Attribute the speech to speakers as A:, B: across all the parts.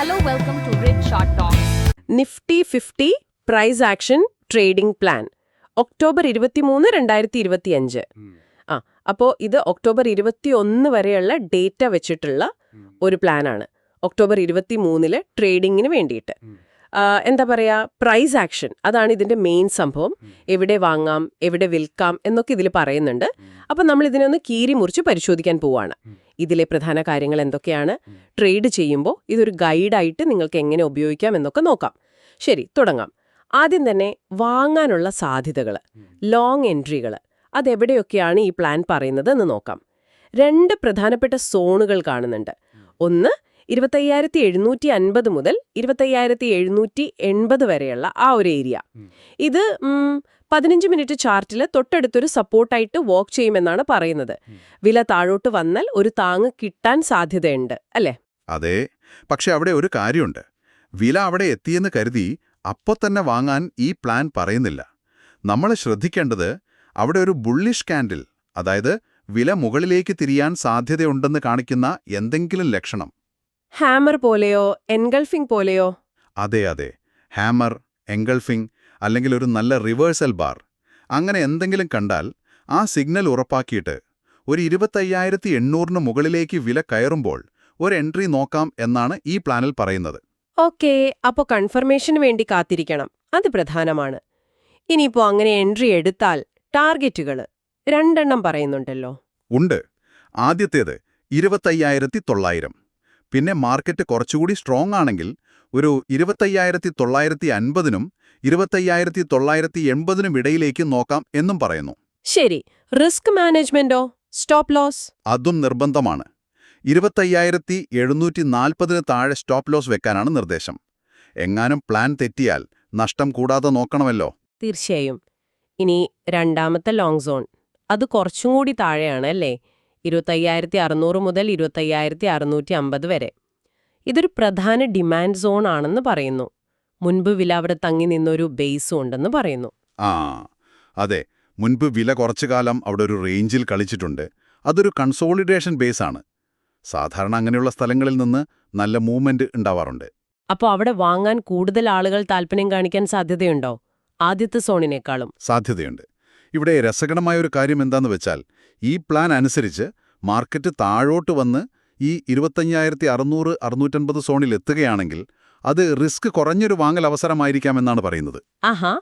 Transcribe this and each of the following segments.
A: Hello, welcome to Rich Short Talks.
B: Nifty 50 price action trading plan October 23, 2025. അപ്പോൾ ഇത് October 21 വരെയുള്ള data വെച്ചിട്ടുള്ള ഒരു പ്ലാനാണ്. ഒക്ടോബർ 23 ട്രേഡിങ്ങിന് വേണ്ടിയിട്ട്. എന്താ പറയുക, പ്രൈസ് ആക്ഷൻ അതാണ് ഇതിന്റെ മെയിൻ സംഭവം. എവിടെ വാങ്ങാം, എവിടെ വിൽക്കാം എന്നൊക്കെ ഇതിൽ പറയുന്നുണ്ട്. അപ്പം നമ്മൾ ഇതിനെ ഒന്ന് കീറി മുറിച്ച് പരിശോധിക്കാൻ പോവാണ്. ഇതിലെ പ്രധാന കാര്യങ്ങൾ എന്തൊക്കെയാണ്, ട്രേഡ് ചെയ്യുമ്പോൾ ഇതൊരു ഗൈഡായിട്ട് നിങ്ങൾക്ക് എങ്ങനെ ഉപയോഗിക്കാം എന്നൊക്കെ നോക്കാം. ശരി, തുടങ്ങാം. ആദ്യം തന്നെ വാങ്ങാനുള്ള സാധ്യതകൾ, ലോങ് എൻട്രികൾ, അതെവിടെയൊക്കെയാണ് ഈ പ്ലാൻ പറയുന്നത് എന്ന് നോക്കാം. 2 പ്രധാനപ്പെട്ട സോണുകൾ കാണുന്നുണ്ട്. ഒന്ന് 25,750 മുതൽ 25,780 വരെയുള്ള ആ ഒരു ഏരിയ. ഇത് 15 മിനിറ്റ് ചാർട്ടിൽ തൊട്ടടുത്തൊരു സപ്പോർട്ടായിട്ട് വർക്ക് ചെയ്യുമെന്നാണ് പറയുന്നത്. വില താഴോട്ട് വന്നാൽ ഒരു താങ്ങ് കിട്ടാൻ സാധ്യതയുണ്ട്, അല്ലേ?
C: അതെ, പക്ഷെ അവിടെ ഒരു കാര്യമുണ്ട്. വില അവിടെ എത്തിയെന്ന് കരുതി അപ്പോൾ തന്നെ വാങ്ങാൻ ഈ പ്ലാൻ പറയുന്നില്ല. നമ്മൾ ശ്രദ്ധിക്കേണ്ടത് അവിടെ ഒരു ബുള്ളിഷ് കാൻഡിൽ, അതായത് വില മുകളിലേക്ക് തിരിയാൻ സാധ്യതയുണ്ടെന്ന് കാണിക്കുന്ന എന്തെങ്കിലും ലക്ഷണം.
B: ഹാമർ പോലെയോ എൻഗൾഫിംഗ് പോലെയോ?
C: അതെ, ഹാമർ, എൻഗൾഫിംഗ്, അല്ലെങ്കിൽ ഒരു നല്ല റിവേഴ്സൽ ബാർ, അങ്ങനെ എന്തെങ്കിലും കണ്ടാൽ ആ സിഗ്നൽ ഉറപ്പാക്കിയിട്ട് ഒരു 25,800 മുകളിലേക്ക് വില കയറുമ്പോൾ ഒരു എൻട്രി നോക്കാം എന്നാണ് ഈ പ്ലാനിൽ പറയുന്നത്.
B: ഓക്കേ, അപ്പോൾ കൺഫർമേഷന് വേണ്ടി കാത്തിരിക്കണം. അത് പ്രധാനമാണ്. ഇനിയിപ്പോൾ അങ്ങനെ എൻട്രി എടുത്താൽ ടാർഗറ്റുകൾ 2 പറയുന്നുണ്ടല്ലോ.
C: ഉണ്ട്. ആദ്യത്തേത് 25,900. പിന്നെ മാർക്കറ്റ് കുറച്ചുകൂടി സ്ട്രോങ് ആണെങ്കിൽ ഒരു 25,950-നും 25,980-നും ഇടയിലേക്ക് നോക്കാം എന്നും പറയുന്നു.
B: ശരി, റിസ്ക് മാനേജ്മെന്റോ, സ്റ്റോപ്പ് ലോസ്?
C: അതും നിർബന്ധമാണ്. 25,740-ന് താഴെ സ്റ്റോപ്പ് ലോസ് വെക്കാനാണ് നിർദ്ദേശം. എങ്ങാനും പ്ലാൻ തെറ്റിയാൽ നഷ്ടം കൂടാതെ നോക്കണമല്ലോ.
B: തീർച്ചയായും. ഇനി രണ്ടാമത്തെ ലോങ് സോൺ, അത് കുറച്ചും കൂടി താഴെയാണ് അല്ലേ? 25,600 മുതൽ 25,650 വരെ. ഇതൊരു പ്രധാന ഡിമാൻഡ് സോൺ ആണെന്ന് പറയുന്നു. മുൻപ് വില അവിടെ തങ്ങി നിന്നൊരു ബേസും ഉണ്ടെന്ന് പറയുന്നു.
C: അതെ, മുൻപ് വില കുറച്ചു കാലം അവിടെ ഒരു റേഞ്ചിൽ കളിച്ചിട്ടുണ്ട്. അതൊരു കൺസോളിഡേഷൻ ബേസാണ്. സാധാരണ അങ്ങനെയുള്ള സ്ഥലങ്ങളിൽ നിന്ന് നല്ല മൂവ്മെന്റ് ഉണ്ടാവാറുണ്ട്.
B: അപ്പോൾ അവിടെ വാങ്ങാൻ കൂടുതൽ ആളുകൾ താല്പര്യം കാണിക്കാൻ സാധ്യതയുണ്ടോ, ആദ്യത്തെ സോണിനേക്കാളും?
C: സാധ്യതയുണ്ട്. ഇവിടെ രസകരമായൊരു കാര്യം എന്താന്ന് വെച്ചാൽ, ഈ പ്ലാൻ അനുസരിച്ച് മാർക്കറ്റ് താഴോട്ട് വന്ന് ഈ 25,600-650 സോണിൽ എത്തുകയാണെങ്കിൽ അത് റിസ്ക് കുറഞ്ഞൊരു വാങ്ങൽ അവസരമായിരിക്കാമെന്നാണ് പറയുന്നത്.
B: ആഹാ,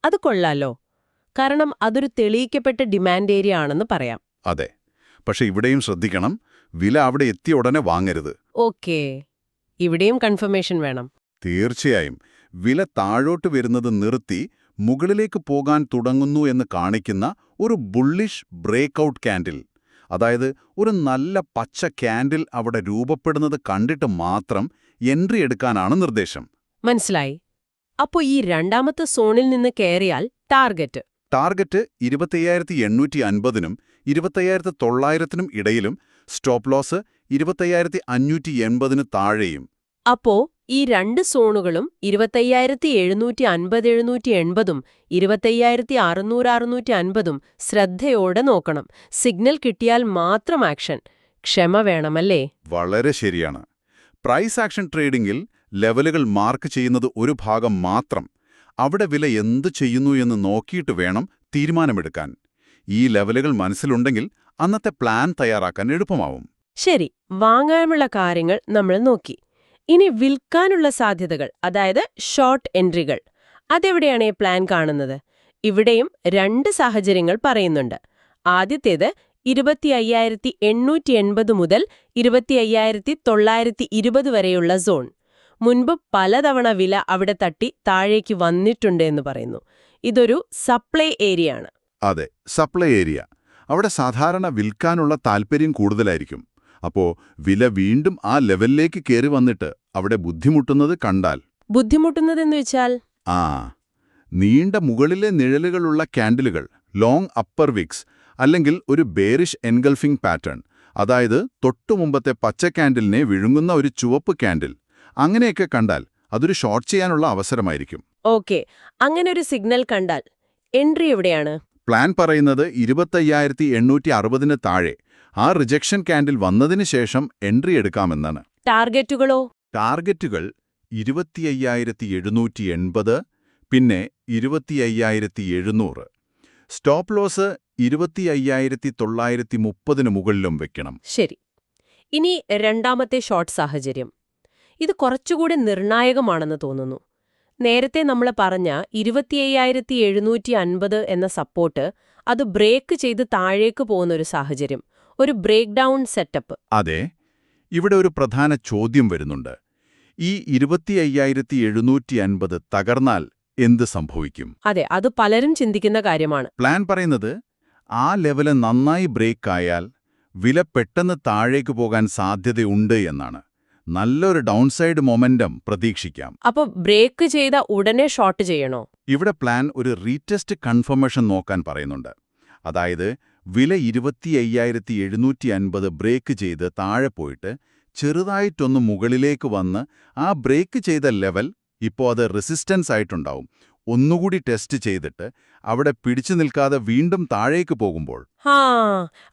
B: അത് കൊള്ളാലോ. കാരണം അതൊരു തെളിയിക്കപ്പെട്ട ഡിമാൻഡ് ഏരിയ ആണെന്ന് പറയാം.
C: അതെ, പക്ഷെ ഇവിടെയും ശ്രദ്ധിക്കണം, വില അവിടെ എത്തിയ ഉടനെ വാങ്ങരുത്.
B: ഓക്കേ, ഇവിടെയും കൺഫർമേഷൻ വേണം.
C: തീർച്ചയായും. വില താഴോട്ട് വരുന്നത് നിർത്തി മുകളിലേക്ക് പോകാൻ തുടങ്ങുന്നു എന്ന് കാണിക്കുന്ന ഒരു ബുള്ളിഷ് ബ്രേക്കൌട്ട് കാൻഡിൽ, അതായത് ഒരു നല്ല പച്ച കാൻഡിൽ അവിടെ രൂപപ്പെടുന്നത് കണ്ടിട്ട് മാത്രം എൻട്രി എടുക്കാനാണ് നിർദ്ദേശം.
B: മനസ്സിലായി. അപ്പോ ഈ രണ്ടാമത്തെ സോണിൽ നിന്ന് കയറിയാൽ ടാർഗറ്റ്
C: 25,850-നും 25,900-നും ഇടയിലും, സ്റ്റോപ്പ് ലോസ് 25,580-ന് താഴെയും.
B: അപ്പോ ഈ 2 സോണുകളും 25,750-780-ഉം 25,600-650-ഉം ശ്രദ്ധയോടെ നോക്കണം. സിഗ്നൽ കിട്ടിയാൽ മാത്രം ആക്ഷൻ. ക്ഷമ വേണമല്ലേ?
C: വളരെ ശരിയാണ്. പ്രൈസ് ആക്ഷൻ ട്രേഡിംഗിൽ ലെവലുകൾ മാർക്ക് ചെയ്യുന്നത് ഒരു ഭാഗം മാത്രം. അവിടെ വില എന്തു ചെയ്യുന്നു എന്ന് നോക്കിയിട്ട് വേണം തീരുമാനമെടുക്കാൻ. ഈ ലെവലുകൾ മനസ്സിലുണ്ടെങ്കിൽ അന്നത്തെ പ്ലാൻ തയ്യാറാക്കാൻ എളുപ്പമാവും.
B: ശരി, വാങ്ങാനുള്ള കാര്യങ്ങൾ നമ്മൾ നോക്കി. ഇനി വിൽക്കാനുള്ള സാധ്യതകൾ, അതായത് ഷോർട്ട് എൻട്രികൾ, അതെവിടെയാണ് ഈ പ്ലാൻ കാണുന്നത്? ഇവിടെയും 2 സാഹചര്യങ്ങൾ പറയുന്നുണ്ട്. ആദ്യത്തേത് 25,880 മുതൽ 25,920 വരെയുള്ള സോൺ. മുൻപ് പലതവണ വില അവിടെ തട്ടി താഴേക്ക് വന്നിട്ടുണ്ട് എന്ന് പറയുന്നു. ഇതൊരു സപ്ലൈ ഏരിയ ആണ്.
C: അതെ, സപ്ലൈ ഏരിയ. അവിടെ സാധാരണ വിൽക്കാനുള്ള താൽപ്പര്യം കൂടുതലായിരിക്കും. അപ്പോ വില വീണ്ടും ആ ലെവലിലേക്ക് കയറി വന്നിട്ട് അവിടെ ബുദ്ധിമുട്ടുന്നത് കണ്ടാൽ.
B: ബുദ്ധിമുട്ടുന്നതെന്ന് വെച്ചാൽ?
C: നീണ്ട മുകളിലെ നിഴലുകളുള്ള കാൻഡിലുകൾ, ലോങ് അപ്പർ വിക്സ്, അല്ലെങ്കിൽ ഒരു ബേറിഷ് എൻഗൾഫിംഗ് പാറ്റേൺ, അതായത് തൊട്ടുമുമ്പത്തെ പച്ച കാൻഡിലിനെ വിഴുങ്ങുന്ന ഒരു ചുവപ്പ് കാൻഡിൽ, അങ്ങനെയൊക്കെ കണ്ടാൽ അതൊരു ഷോർട്ട് ചെയ്യാനുള്ള അവസരമായിരിക്കും.
B: ഓക്കെ, അങ്ങനെ ഒരു സിഗ്നൽ കണ്ടാൽ എൻട്രി എവിടെയാണ്?
C: പ്ലാൻ പറയുന്നത് 25,860-ന് താഴെ ആ റിജക്ഷൻ കാൻഡിൽ വന്നതിന് ശേഷം എൻട്രി എടുക്കാമെന്നാണ്.
B: ടാർഗറ്റുകളോ?
C: ടാർഗറ്റുകൾ 25,780, പിന്നെ 25,700. സ്റ്റോപ്പ് ലോസ് 25,930 മുകളിലും വെക്കണം.
B: ശരി. ഇനി രണ്ടാമത്തെ ഷോർട്ട് സാഹചര്യം. ഇത് കുറച്ചുകൂടി നിർണായകമാണെന്ന് തോന്നുന്നു. നേരത്തെ നമ്മൾ പറഞ്ഞ 25,750 എന്ന സപ്പോർട്ട് അത് ബ്രേക്ക് ചെയ്ത് താഴേക്ക് പോകുന്നൊരു സാഹചര്യം, ഒരു ബ്രേക്ക് ഡൗൺ സെറ്റപ്പ്.
C: അതെ, ഇവിടെ ഒരു പ്രധാന ചോദ്യം വരുന്നുണ്ട്. ഈ 25,750 തകർന്നാൽ എന്ത് സംഭവിക്കും?
B: അതെ, അത് പലരും ചിന്തിക്കുന്ന കാര്യമാണ്.
C: പ്ലാൻ പറയുന്നത് ആ ലെവല് നന്നായി ബ്രേക്ക് ആയാൽ വില പെട്ടെന്ന് താഴേക്ക് പോകാൻ സാധ്യതയുണ്ട് എന്നാണ്. നല്ലൊരു ഡൗൺസൈഡ് മൊമെന്റം പ്രതീക്ഷിക്കാം.
B: അപ്പോൾ ബ്രേക്ക് ചെയ്ത ഉടനെ ഷോർട്ട് ചെയ്യണോ?
C: ഇവിടെ പ്ലാൻ ഒരു റീടെസ്റ്റ് കൺഫർമേഷൻ നോക്കാൻ പറയുന്നുണ്ട്. അതായത് വില 25,750 ബ്രേക്ക് ചെയ്ത് താഴെ പോയിട്ട് ചെറുതായിട്ടൊന്ന് മുകളിലേക്ക് വന്ന് ആ ബ്രേക്ക് ചെയ്ത ലെവൽ ഇപ്പോൾ അത് റെസിസ്റ്റൻസ് ആയിട്ടുണ്ടാവും. ഒന്നുകൂടി ടെസ്റ്റ് ചെയ്തിട്ട് അവിടെ പിടിച്ചു നിൽക്കാതെ വീണ്ടും താഴേക്ക് പോകുമ്പോൾ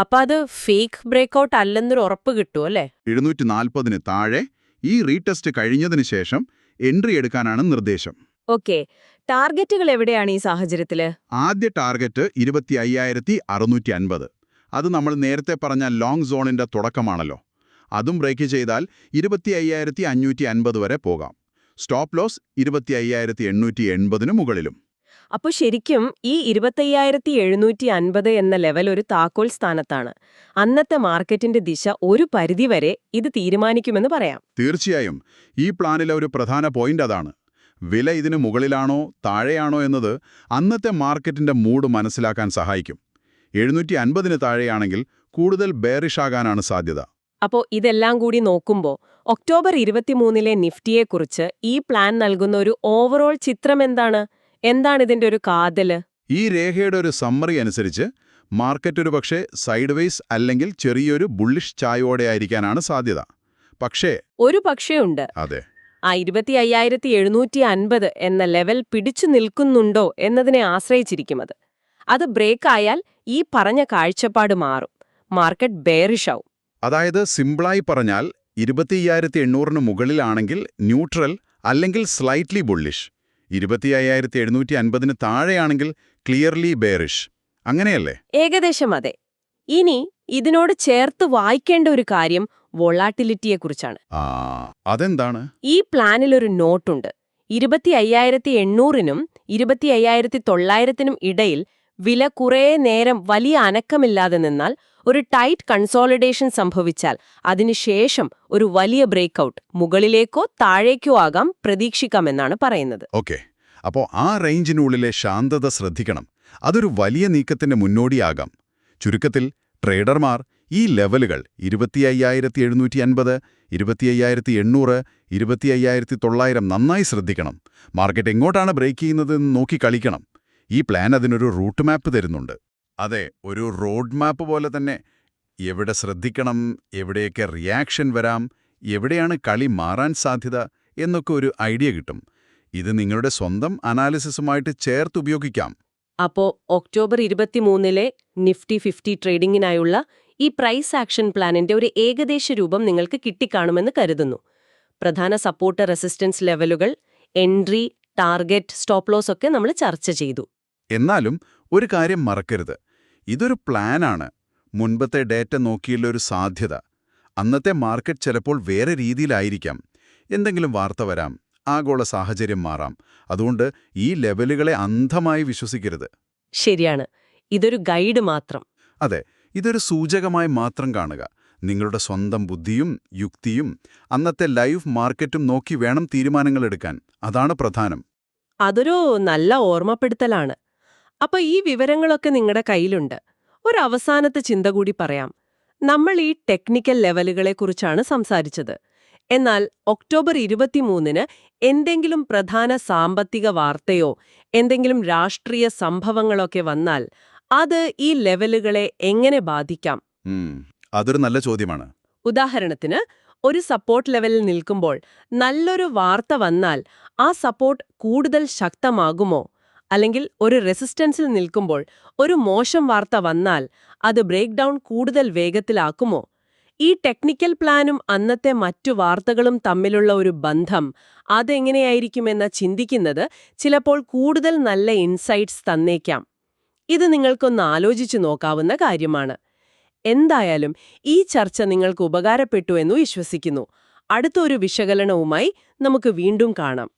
B: അപ്പൊ അത് ഫേക്ക് ബ്രേക്കൗട്ട് അല്ലെന്നൊരു ഉറപ്പ് കിട്ടും അല്ലേ?
C: 740 താഴെ ഈ റീടെസ്റ്റ് കഴിഞ്ഞതിന് ശേഷം എൻട്രി എടുക്കാനാണ് നിർദ്ദേശം.
B: ഓക്കെ, ടാർഗറ്റുകൾ എവിടെയാണ് ഈ സാഹചര്യത്തില്?
C: ആദ്യ ടാർഗറ്റ് 25,650. അത് നമ്മൾ നേരത്തെ പറഞ്ഞ ലോങ് സോണിന്റെ തുടക്കമാണല്ലോ. അതും ബ്രേക്ക് ചെയ്താൽ 25,550 വരെ പോകാം. സ്റ്റോപ്പ് ലോസ് 25,880 മുകളിലും.
B: അപ്പോൾ ശരിക്കും ഈ 25,750 എന്ന ലെവൽ ഒരു താക്കോൽ സ്ഥാനത്താണ്. അന്നത്തെ മാർക്കറ്റിന്റെ ദിശ ഒരു പരിധിവരെ ഇത് തീരുമാനിക്കുമെന്ന് പറയാം.
C: തീർച്ചയായും ഈ പ്ലാനിലെ ഒരു പ്രധാന പോയിന്റ് അതാണ്. വില ഇതിന് മുകളിലാണോ താഴെയാണോ എന്നത് അന്നത്തെ മാർക്കറ്റിന്റെ മൂഡ് മനസ്സിലാക്കാൻ സഹായിക്കും. 750 താഴെയാണെങ്കിൽ കൂടുതൽ ബെയറിഷ് ആകാനാണ് സാധ്യത.
B: അപ്പോൾ ഇതെല്ലാം കൂടി നോക്കുമ്പോൾ ഒക്ടോബർ 23 നിഫ്റ്റിയെക്കുറിച്ച് ഈ പ്ലാൻ നൽകുന്ന ഒരു ഓവറോൾ ചിത്രം എന്താണ്? ഇതിന്റെ ഒരു കാതല്?
C: ഈ രേഖയുടെ ഒരു സമ്മറി അനുസരിച്ച് മാർക്കറ്റ് ഒരു പക്ഷേ സൈഡ് വേസ് അല്ലെങ്കിൽ ചെറിയൊരു ബുള്ളിഷ് ചായോടെ ആയിരിക്കാനാണ് സാധ്യത. പക്ഷേ
B: ഒരു പക്ഷേയുണ്ട്.
C: അതെ,
B: ആ 25,750 എന്ന ലെവൽ പിടിച്ചു നിൽക്കുന്നുണ്ടോ എന്നതിനെ ആശ്രയിച്ചിരിക്കും. അത് ബ്രേക്ക് ആയാൽ ഈ പറഞ്ഞ കാഴ്ചപ്പാട് മാറും. മാർക്കറ്റ് ബെയറിഷ് ആവും.
C: അതായത് സിംപിളായി പറഞ്ഞാൽ 25,800 മുകളിലാണെങ്കിൽ ന്യൂട്രൽ അല്ലെങ്കിൽ സ്ലൈറ്റ്ലി ബുള്ളിഷ്, 25,750 താഴെയാണെങ്കിൽ ക്ലിയർലി ബെയറിഷ്. അങ്ങനെയല്ലേ?
B: ഏകദേശം അതെ. ഇനി ഇതിനോട് ചേർത്ത് വായിക്കേണ്ട ഒരു കാര്യം വൊളാട്ടിലിറ്റിയെക്കുറിച്ചാണ്.
C: അതെന്താണ്?
B: ഈ പ്ലാനിലൊരു നോട്ടുണ്ട്. 25,800-നും 25,900-നും ഇടയിൽ വില കുറേ നേരം വലിയ അനക്കമില്ലാതെ നിന്നാൽ, ഒരു ടൈറ്റ് കൺസോളിഡേഷൻ സംഭവിച്ചാൽ അതിനുശേഷം ഒരു വലിയ ബ്രേക്കൗട്ട് മുകളിലേക്കോ താഴേക്കോ ആകാം പ്രതീക്ഷിക്കാമെന്നാണ് പറയുന്നത്.
C: ഓക്കെ, അപ്പോൾ ആ റേഞ്ചിനുള്ളിലെ ശാന്തത ശ്രദ്ധിക്കണം. അതൊരു വലിയ നീക്കത്തിന്റെ മുന്നോടിയാകാം. ചുരുക്കത്തിൽ ട്രേഡർമാർ ഈ ലെവലുകൾ 25,750, 25,800, 25,900 നന്നായി ശ്രദ്ധിക്കണം. മാർക്കറ്റ് എങ്ങോട്ടാണ് ബ്രേക്ക് ചെയ്യുന്നതെന്ന് നോക്കി കളിക്കണം. ഈ പ്ലാൻ അതിനൊരു റൂട്ട് മാപ്പ് തരുന്നുണ്ട്. അതെ, ഒരു റോഡ് മാപ്പ് പോലെ തന്നെ. എവിടെ ശ്രദ്ധിക്കണം, എവിടെയൊക്കെ റിയാക്ഷൻ വരാം, എവിടെയാണ് കളി മാറാൻ സാധ്യത എന്നൊക്കെ ഒരു ഐഡിയ കിട്ടും. ഇത് നിങ്ങളുടെ സ്വന്തം അനാലിസിസുമായിട്ട് ചേർത്ത് ഉപയോഗിക്കാം.
B: അപ്പോൾ ഒക്ടോബർ 23 നിഫ്റ്റി 50 ട്രേഡിംഗിനായുള്ള ഈ പ്രൈസ് ആക്ഷൻ പ്ലാനിന്റെ ഒരു ഏകദേശ രൂപം നിങ്ങൾക്ക് കിട്ടിക്കാണുമെന്ന് കരുതുന്നു. പ്രധാന സപ്പോർട്ട് റെസിസ്റ്റൻസ് ലെവലുകൾ, എൻട്രി, ടാർഗറ്റ്, സ്റ്റോപ്പ് ലോസ് ഒക്കെ നമ്മൾ ചർച്ച ചെയ്തു.
C: എന്നാലും ഒരു കാര്യം മറക്കരുത്, ഇതൊരു പ്ലാനാണ്. മുൻപത്തെ ഡേറ്റ നോക്കിയുള്ള ഒരു സാധ്യത. അന്നത്തെ മാർക്കറ്റ് ചിലപ്പോൾ വേറെ രീതിയിലായിരിക്കാം. എന്തെങ്കിലും വാർത്ത വരാം, ആഗോള സാഹചര്യം മാറാം. അതുകൊണ്ട് ഈ ലെവലുകളെ അന്ധമായി വിശ്വസിക്കരുത്.
B: ശരിയാണ്, ഇതൊരു ഗൈഡ് മാത്രം.
C: അതെ, ഇതൊരു സൂചകമായി മാത്രം കാണുക. നിങ്ങളുടെ സ്വന്തം ബുദ്ധിയും യുക്തിയും അന്നത്തെ ലൈവ് മാർക്കറ്റും നോക്കി വേണം തീരുമാനങ്ങളെടുക്കാൻ. അതാണ് പ്രധാനം.
B: അതൊരു നല്ല ഓർമ്മപ്പെടുത്തലാണ്. അപ്പൊ ഈ വിവരങ്ങളൊക്കെ നിങ്ങളുടെ കയ്യിലുണ്ട്. ഒരു അവസാനത്തെ ചിന്ത കൂടി പറയാം. നമ്മൾ ഈ ടെക്നിക്കൽ ലെവലുകളെക്കുറിച്ചാണ് സംസാരിച്ചത്. എന്നാൽ ഒക്ടോബർ 23 എന്തെങ്കിലും പ്രധാന സാമ്പത്തിക വാർത്തയോ എന്തെങ്കിലും രാഷ്ട്രീയ സംഭവങ്ങളൊക്കെ വന്നാൽ അത് ഈ ലെവലുകളെ എങ്ങനെ ബാധിക്കാം?
C: അതൊരു നല്ല ചോദ്യമാണ്.
B: ഉദാഹരണത്തിന്, ഒരു സപ്പോർട്ട് ലെവലിൽ നിൽക്കുമ്പോൾ നല്ലൊരു വാർത്ത വന്നാൽ ആ സപ്പോർട്ട് കൂടുതൽ ശക്തമാകുമോ? അല്ലെങ്കിൽ ഒരു റെസിസ്റ്റൻസിൽ നിൽക്കുമ്പോൾ ഒരു മോശം വാർത്ത വന്നാൽ അത് ബ്രേക്ക് ഡൗൺ കൂടുതൽ വേഗത്തിലാക്കുമോ? ഈ ടെക്നിക്കൽ പ്ലാനും അന്നത്തെ മറ്റു വാർത്തകളും തമ്മിലുള്ള ഒരു ബന്ധം അതെങ്ങനെയായിരിക്കുമെന്ന് ചിന്തിക്കുന്നത് ചിലപ്പോൾ കൂടുതൽ നല്ല ഇൻസൈറ്റ്സ് തന്നേക്കാം. ഇത് നിങ്ങൾക്കൊന്ന് ആലോചിച്ചു നോക്കാവുന്ന കാര്യമാണ്. എന്തായാലും ഈ ചർച്ച നിങ്ങൾക്ക് ഉപകാരപ്പെട്ടു എന്ന് വിശ്വസിക്കുന്നു. അടുത്തൊരു വിശകലനവുമായി നമുക്ക് വീണ്ടും കാണാം.